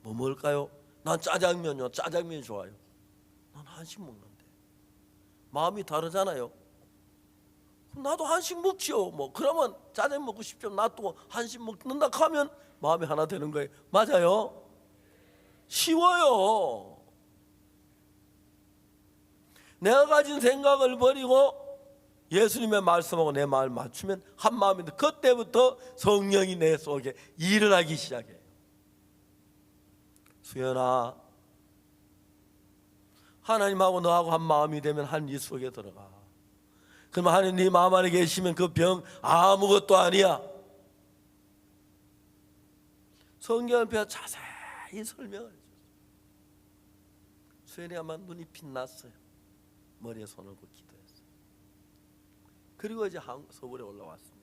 뭐 먹을까요? 난 짜장면요. 짜장면이 좋아요. 난 한식 먹는데. 마음이 다르잖아요. 그럼 나도 한식 먹지요. 뭐 그러면 짜장면 먹고 싶죠. 나도 한식 먹는다 하면 마음이 하나 되는 거예요. 맞아요? 쉬워요. 내가 가진 생각을 버리고 예수님의 말씀하고 내 마음을 맞추면 한 마음인데 그때부터 성령이 내 속에 일을 하기 시작해요. 수연아, 하나님하고 너하고 한 마음이 되면 한 이 속에 들어가. 그러면 하나님 네 마음 안에 계시면 그 병 아무것도 아니야. 성경을 배워 자세히 설명을 해줬어요. 수연이 아마 눈이 빛났어요. 머리에 손을 얹고 기도했어요. 그리고 이제 서울에 올라왔습니다.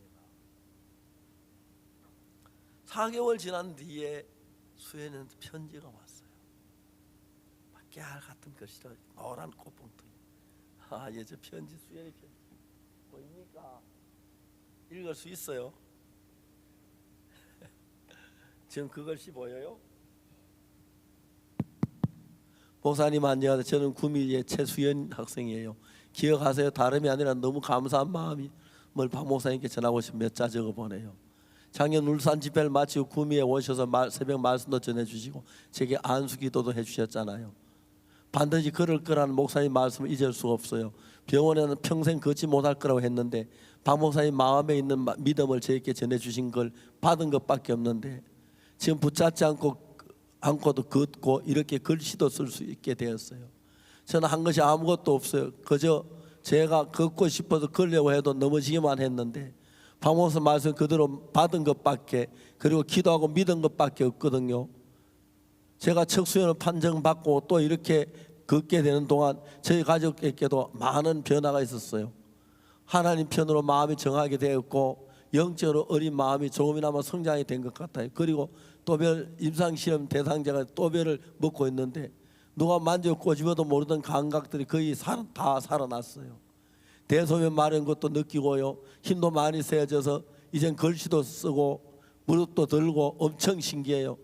4개월 지난 뒤에 수연이한테 편지가 왔어요. 깨알 같은 글씨로 노란 꽃봉투. 예, 저 편지 수연이 편지 보입니까? 읽을 수 있어요? 지금 그 글씨 보여요? 목사님 안녕하세요. 저는 구미의 최수연 학생이에요. 기억하세요? 다름이 아니라 너무 감사한 마음이 박 목사님께 전하고 싶은 몇 자 적어보내요. 작년 울산 집회를 마치고 구미에 오셔서 새벽 말씀도 전해주시고 제게 안수기도도 해주셨잖아요. 반드시 그럴 거라는 목사님 말씀을 잊을 수가 없어요. 병원에는 평생 걷지 못할 거라고 했는데 박 목사님 마음에 있는 믿음을 저에게 전해주신 걸 받은 것밖에 없는데 지금 붙잡지 않고도 걷고 이렇게 글씨도 쓸 수 있게 되었어요. 저는 한 것이 아무것도 없어요. 그저 제가 걷고 싶어서 걸려고 해도 넘어지기만 했는데 박 목사 말씀 그대로 받은 것밖에, 그리고 기도하고 믿은 것밖에 없거든요. 제가 척수연을 판정받고 또 이렇게 걷게 되는 동안 저희 가족에게도 많은 변화가 있었어요. 하나님 편으로 마음이 정하게 되었고 영적으로 어린 마음이 조금이나마 성장이 된 것 같아요. 그리고 또별 임상시험 대상자가 또별을 먹고 있는데 누가 만져 꼬집어도 모르던 감각들이 거의 다 살아났어요. 대소변 마른 것도 느끼고요. 힘도 많이 세져서 이젠 글씨도 쓰고 무릎도 들고 엄청 신기해요.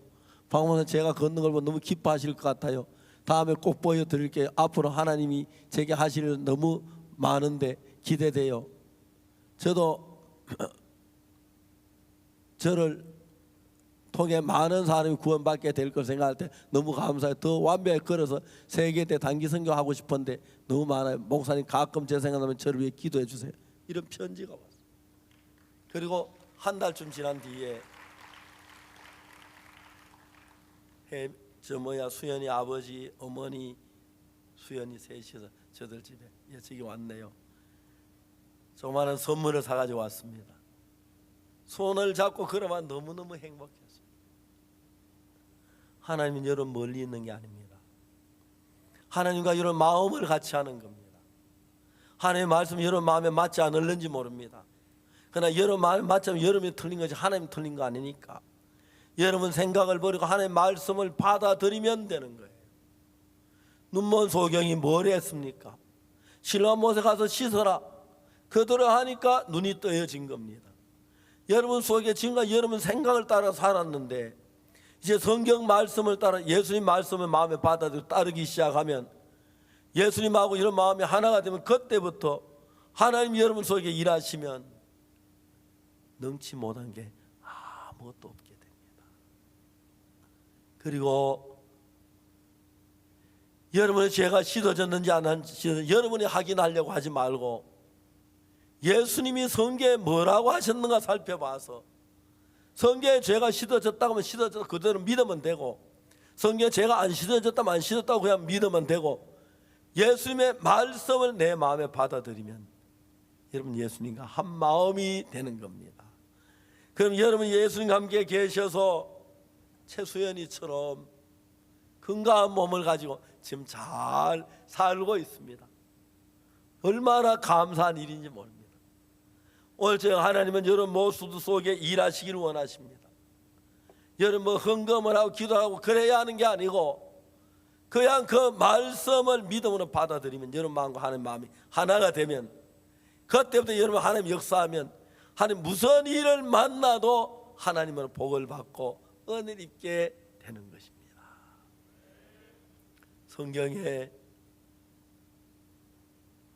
방문은 제가 걷는 걸 보면 너무 기뻐하실 것 같아요. 다음에 꼭 보여드릴게요. 앞으로 하나님이 제게 하실 일 너무 많은데 기대돼요. 저도 저를 통해 많은 사람이 구원받게 될 걸 생각할 때 너무 감사해요. 더 완벽하게 걸어서 세계대 단기 선교하고 싶은데 너무 많아요. 목사님 가끔 제 생각나면 저를 위해 기도해 주세요. 이런 편지가 왔어요. 그리고 한 달쯤 지난 뒤에 수연이 아버지, 어머니, 수연이 셋이서 저들 집에 저기 왔네요. 조그마한 선물을 사가지고 왔습니다. 손을 잡고 걸어만 너무너무 행복했어요. 하나님은 여러분 멀리 있는 게 아닙니다. 하나님과 여러분 마음을 같이 하는 겁니다. 하나님의 말씀이 여러분 마음에 맞지 않을는지 모릅니다. 그러나 여러분 마음에 맞자면 여러분이 틀린 거지 하나님이 틀린 거 아니니까 여러분 생각을 버리고 하나님의 말씀을 받아들이면 되는 거예요. 눈먼 소경이 뭘 했습니까? 실로암 못에 가서 씻어라. 그대로 하니까 눈이 떠여진 겁니다. 여러분 속에 지금까지 여러분 생각을 따라 살았는데 이제 성경 말씀을 따라 예수님 말씀을 마음에 받아들이고 따르기 시작하면 예수님하고 이런 마음이 하나가 되면 그때부터 하나님 여러분 속에 일하시면 능치 못한 게 아무것도 없게 됩니다. 그리고 여러분의 죄가 씻어졌는지 안 씻어졌는지 여러분이 확인하려고 하지 말고 예수님이 성경에 뭐라고 하셨는가 살펴봐서 성경에 죄가 씻어졌다고 하면 씻어졌다 그대로 믿으면 되고 성경에 죄가 안 씻어졌다면 안 씻었다고 그냥 믿으면 되고 예수님의 말씀을 내 마음에 받아들이면 여러분 예수님과 한 마음이 되는 겁니다. 그럼 여러분 예수님과 함께 계셔서 최수연이처럼 건강한 몸을 가지고 지금 잘 살고 있습니다. 얼마나 감사한 일인지 모릅니다. 오늘 제가 하나님은 여러분 모습 속에 일하시기를 원하십니다. 여러분 뭐 헌금을 하고 기도하고 그래야 하는 게 아니고 그냥 그 말씀을 믿음으로 받아들이면 여러분 마음과 하나님 마음이 하나가 되면 그때부터 여러분 하나님 역사하면 하나님 무슨 일을 만나도 하나님으로 복을 받고 은혜를 입게 되는 것입니다. 성경에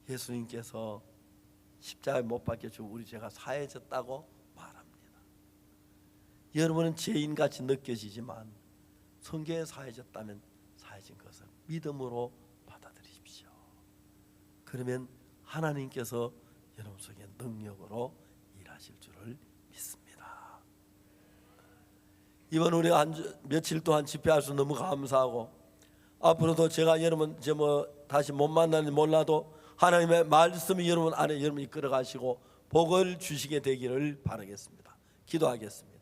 예수님께서 십자가에 못 박혀주고 우리 죄가 사해졌다고 말합니다. 여러분은 죄인같이 느껴지지만 성경에 사해졌다면 사해진 것을 믿음으로 받아들이십시오. 그러면 하나님께서 여러분 속에 능력으로 일하실 줄을 믿습니다. 이번 우리가 며칠 동안 집회할 수 너무 감사하고 앞으로도 제가 여러분 다시 못 만나는지 몰라도 하나님의 말씀이 여러분 안에 여러분 이끌어 가시고 복을 주시게 되기를 바라겠습니다. 기도하겠습니다.